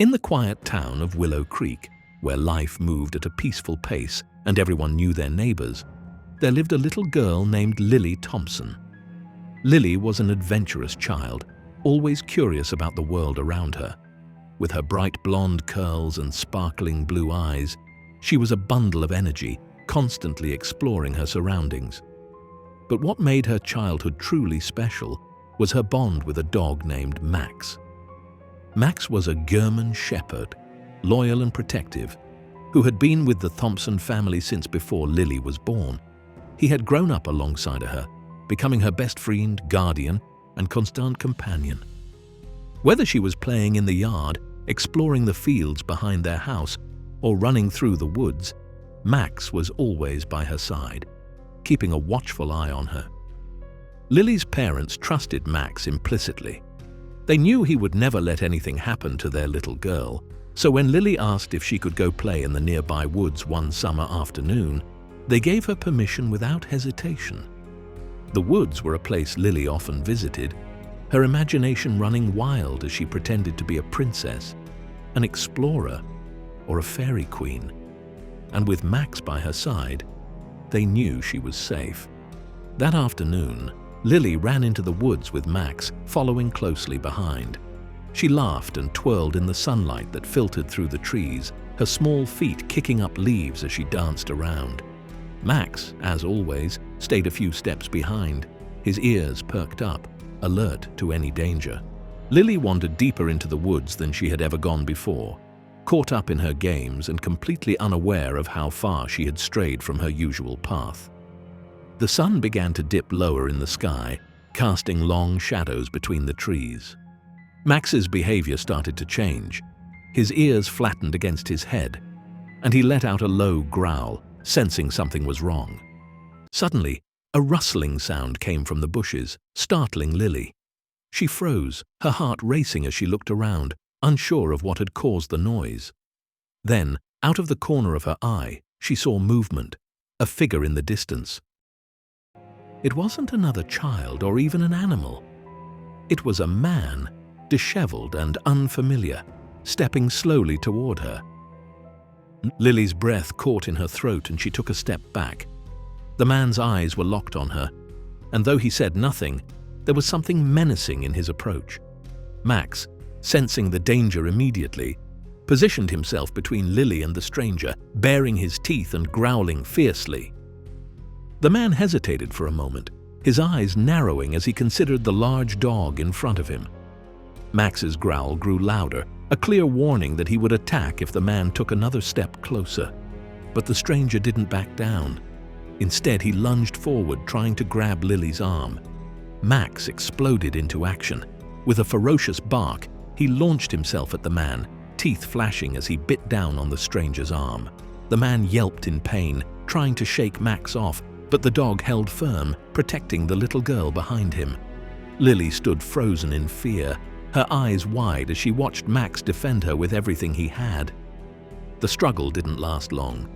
In the quiet town of Willow Creek, where life moved at a peaceful pace and everyone knew their neighbors, there lived a little girl named Lily Thompson. Lily was an adventurous child, always curious about the world around her. With her bright blonde curls and sparkling blue eyes, she was a bundle of energy, constantly exploring her surroundings. But what made her childhood truly special was her bond with a dog named Max. Max was a German shepherd, loyal and protective, who had been with the Thompson family since before Lily was born. He had grown up alongside her, becoming her best friend, guardian, and constant companion. Whether she was playing in the yard, exploring the fields behind their house, or running through the woods, Max was always by her side, keeping a watchful eye on her. Lily's parents trusted Max implicitly. They knew he would never let anything happen to their little girl, so when Lily asked if she could go play in the nearby woods one summer afternoon, they gave her permission without hesitation. The woods were a place Lily often visited, her imagination running wild as she pretended to be a princess, an explorer, or a fairy queen. And with Max by her side, they knew she was safe. That afternoon, Lily ran into the woods with Max following closely behind. She laughed and twirled in the sunlight that filtered through the trees, her small feet kicking up leaves as she danced around. Max, as always, stayed a few steps behind, his ears perked up, alert to any danger. Lily wandered deeper into the woods than she had ever gone before, caught up in her games and completely unaware of how far she had strayed from her usual path. The sun began to dip lower in the sky, casting long shadows between the trees. Max's behavior started to change. His ears flattened against his head, and he let out a low growl, sensing something was wrong. Suddenly, a rustling sound came from the bushes, startling Lily. She froze, her heart racing as she looked around, unsure of what had caused the noise. Then, out of the corner of her eye, she saw movement, a figure in the distance. It wasn't another child or even an animal. It was a man, disheveled and unfamiliar, stepping slowly toward her. Lily's breath caught in her throat and she took a step back. The man's eyes were locked on her, and though he said nothing, there was something menacing in his approach. Max, sensing the danger immediately, positioned himself between Lily and the stranger, baring his teeth and growling fiercely. The man hesitated for a moment, his eyes narrowing as he considered the large dog in front of him. Max's growl grew louder, a clear warning that he would attack if the man took another step closer. But the stranger didn't back down. Instead, he lunged forward, trying to grab Lily's arm. Max exploded into action. With a ferocious bark, he launched himself at the man, teeth flashing as he bit down on the stranger's arm. The man yelped in pain, trying to shake Max off, but the dog held firm, protecting the little girl behind him. Lily stood frozen in fear, her eyes wide as she watched Max defend her with everything he had. The struggle didn't last long.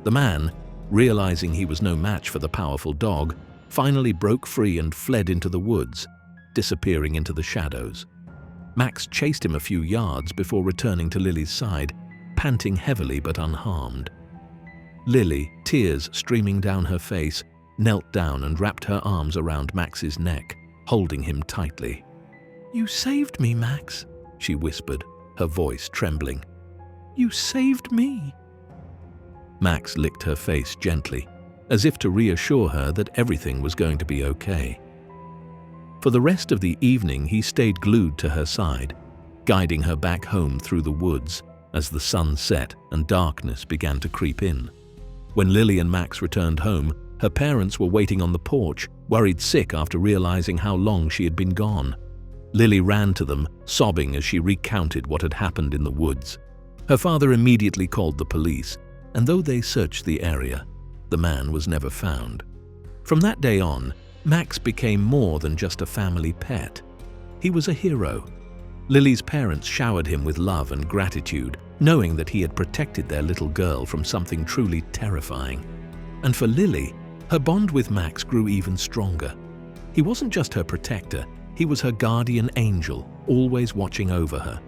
The man, realizing he was no match for the powerful dog, finally broke free and fled into the woods, disappearing into the shadows. Max chased him a few yards before returning to Lily's side, panting heavily but unharmed. Lily, tears streaming down her face, knelt down and wrapped her arms around Max's neck, holding him tightly. "You saved me, Max," she whispered, her voice trembling. "You saved me." Max licked her face gently, as if to reassure her that everything was going to be okay. For the rest of the evening, he stayed glued to her side, guiding her back home through the woods as the sun set and darkness began to creep in. When Lily and Max returned home, her parents were waiting on the porch, worried sick after realizing how long she had been gone. Lily ran to them, sobbing as she recounted what had happened in the woods. Her father immediately called the police, and though they searched the area, the man was never found. From that day on, Max became more than just a family pet. He was a hero. Lily's parents showered him with love and gratitude, knowing that he had protected their little girl from something truly terrifying. And for Lily, her bond with Max grew even stronger. He wasn't just her protector, he was her guardian angel, always watching over her.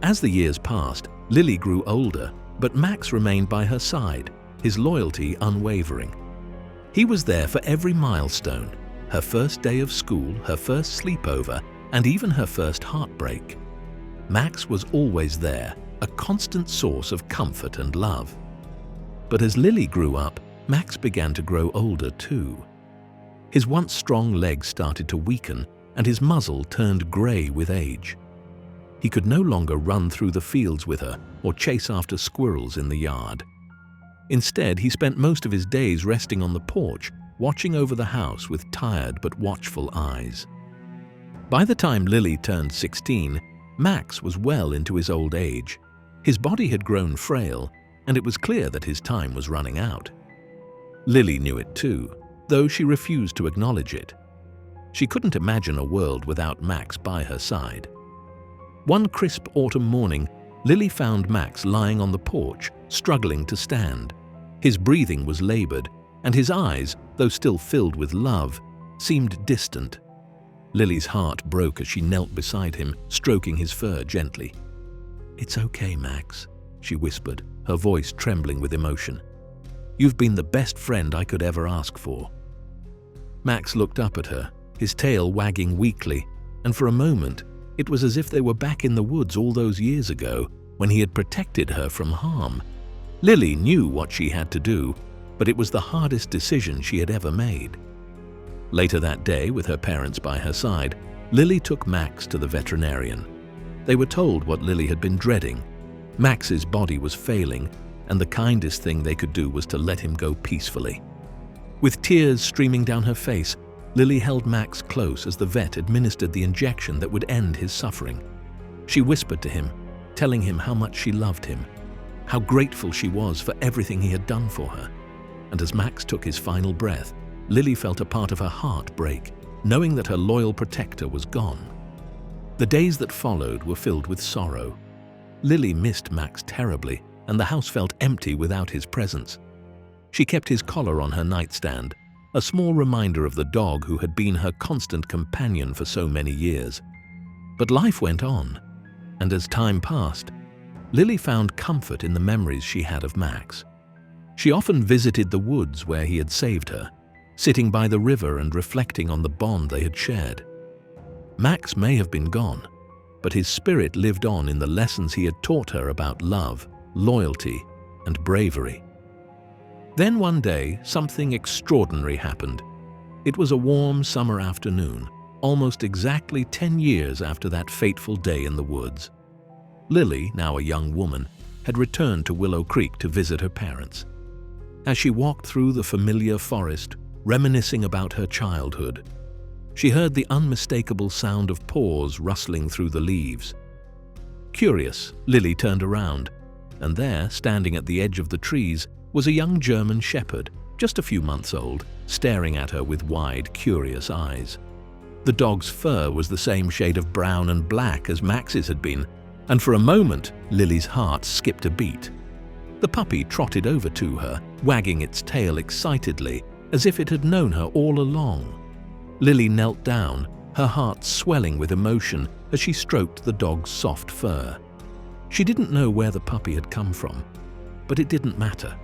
As the years passed, Lily grew older, but Max remained by her side, his loyalty unwavering. He was there for every milestone, her first day of school, her first sleepover, and even her first heartbreak. Max was always there, a constant source of comfort and love. But as Lily grew up, Max began to grow older too. His once strong legs started to weaken, and his muzzle turned grey with age. He could no longer run through the fields with her or chase after squirrels in the yard. Instead, he spent most of his days resting on the porch, watching over the house with tired but watchful eyes. By the time Lily turned 16, Max was well into his old age. His body had grown frail, and it was clear that his time was running out. Lily knew it too, though she refused to acknowledge it. She couldn't imagine a world without Max by her side. One crisp autumn morning, Lily found Max lying on the porch, struggling to stand. His breathing was labored, and his eyes, though still filled with love, seemed distant. Lily's heart broke as she knelt beside him, stroking his fur gently. "It's okay, Max," she whispered, her voice trembling with emotion. "You've been the best friend I could ever ask for." Max looked up at her, his tail wagging weakly, and for a moment, it was as if they were back in the woods all those years ago when he had protected her from harm. Lily knew what she had to do, but it was the hardest decision she had ever made. Later that day, with her parents by her side, Lily took Max to the veterinarian. They were told what Lily had been dreading. Max's body was failing, and the kindest thing they could do was to let him go peacefully. With tears streaming down her face, Lily held Max close as the vet administered the injection that would end his suffering. She whispered to him, telling him how much she loved him, how grateful she was for everything he had done for her. And as Max took his final breath, Lily felt a part of her heart break, knowing that her loyal protector was gone. The days that followed were filled with sorrow. Lily missed Max terribly, and the house felt empty without his presence. She kept his collar on her nightstand, a small reminder of the dog who had been her constant companion for so many years. But life went on, and as time passed, Lily found comfort in the memories she had of Max. She often visited the woods where he had saved her, sitting by the river and reflecting on the bond they had shared. Max may have been gone, but his spirit lived on in the lessons he had taught her about love, loyalty, and bravery. Then one day, something extraordinary happened. It was a warm summer afternoon, almost exactly 10 years after that fateful day in the woods. Lily, now a young woman, had returned to Willow Creek to visit her parents. As she walked through the familiar forest, reminiscing about her childhood, she heard the unmistakable sound of paws rustling through the leaves. Curious, Lily turned around, and there, standing at the edge of the trees, was a young German shepherd, just a few months old, staring at her with wide, curious eyes. The dog's fur was the same shade of brown and black as Max's had been, and for a moment, Lily's heart skipped a beat. The puppy trotted over to her, wagging its tail excitedly, as if it had known her all along. Lily knelt down, her heart swelling with emotion as she stroked the dog's soft fur. She didn't know where the puppy had come from, but it didn't matter.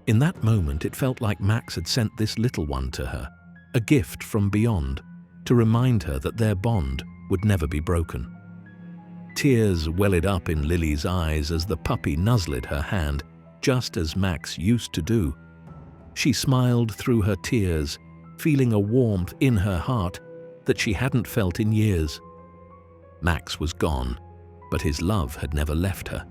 In that moment, it felt like Max had sent this little one to her, a gift from beyond, to remind her that their bond would never be broken. Tears welled up in Lily's eyes as the puppy nuzzled her hand, just as Max used to do. She smiled through her tears, feeling a warmth in her heart that she hadn't felt in years. Max was gone, but his love had never left her.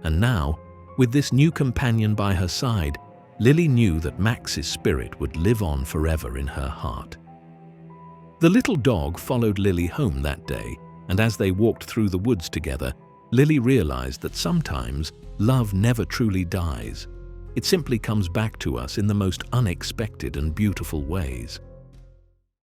And now, with this new companion by her side, Lily knew that Max's spirit would live on forever in her heart. The little dog followed Lily home that day, and as they walked through the woods together, Lily realized that sometimes love never truly dies. It simply comes back to us in the most unexpected and beautiful ways.